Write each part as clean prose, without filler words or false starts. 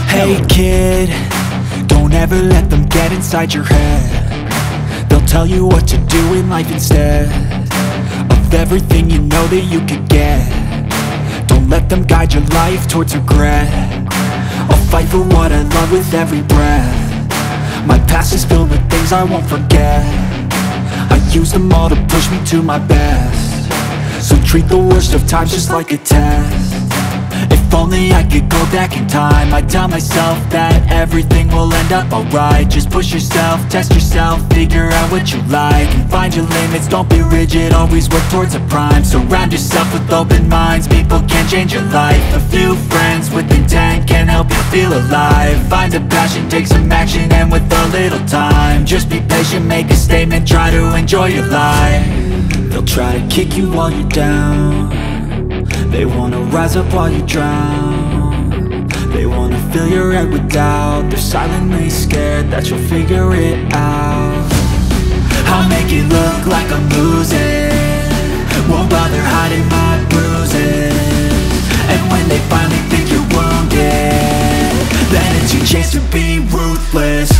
Hey kid, don't ever let them get inside your head. They'll tell you what to do in life instead of everything you know that you could get. Don't let them guide your life towards regret. I'll fight for what I love with every breath. My past is filled with things I won't forget. I use them all to push me to my best. So treat the worst of times just like a test. If only I could go back in time, I'd tell myself that everything will end up alright. Just push yourself, test yourself, figure out what you like, and find your limits, don't be rigid, always work towards a prime. Surround yourself with open minds, people can change your life. A few friends with intent can help you feel alive. Find a passion, take some action, and with a little time, just be patient, make a statement, try to enjoy your life. They'll try to kick you while you're down. They wanna rise up while you drown. They wanna fill your head with doubt. They're silently scared that you'll figure it out. I'll make it look like I'm losing, won't bother hiding my bruises. And when they finally think you're wounded, then it's your chance to be ruthless.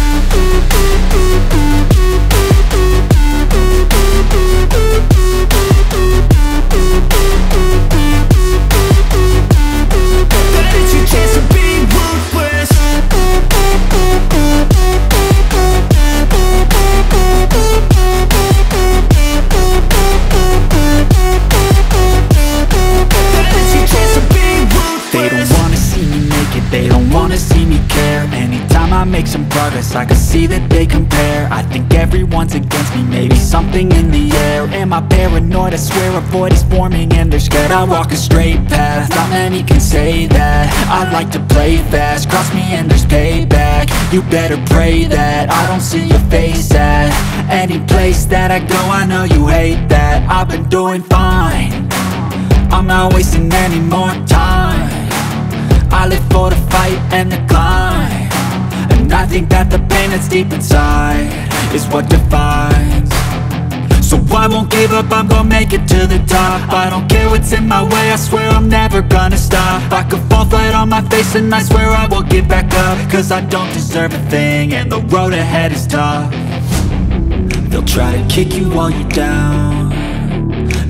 Make some progress, I can see that they compare. I think everyone's against me, maybe something in the air. Am I paranoid? I swear a void is forming and they're scared. I walk a straight path, not many can say that. I like to play fast, cross me and there's payback. You better pray that I don't see your face at any place that I go. I know you hate that. I've been doing fine, I'm not wasting any more time. I live for the fight and the climb, and I think that the pain that's deep inside is what defines. So I won't give up, I'm gonna make it to the top. I don't care what's in my way, I swear I'm never gonna stop. I could fall flat on my face and I swear I will get back up, cause I don't deserve a thing and the road ahead is tough. They'll try to kick you while you're down.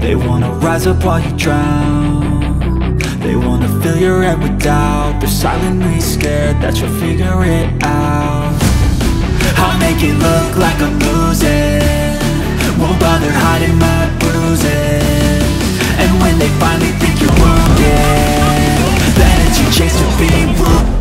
They wanna rise up while you drown. They wanna fill your head with doubt. They're silently scared that you'll figure it out. I'll make it look like I'm losing, won't bother hiding my bruises. And when they finally think you're wounded, then it's your chance to be rude.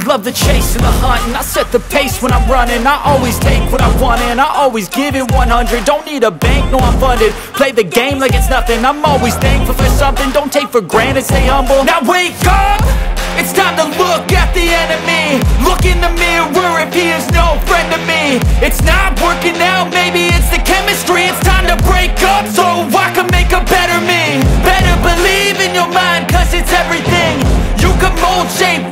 Love the chase and the hunt, and I set the pace when I'm running. I always take what I want and I always give it 100. Don't need a bank, no I'm funded. Play the game like it's nothing, I'm always thankful for something. Don't take for granted, stay humble. Now wake up! It's time to look at the enemy. Look in the mirror if he is no friend to me. It's not working out, maybe it's the chemistry. It's time to break up so I can make a better me. Better believe in your mind, cause it's everything. You can mold, shape,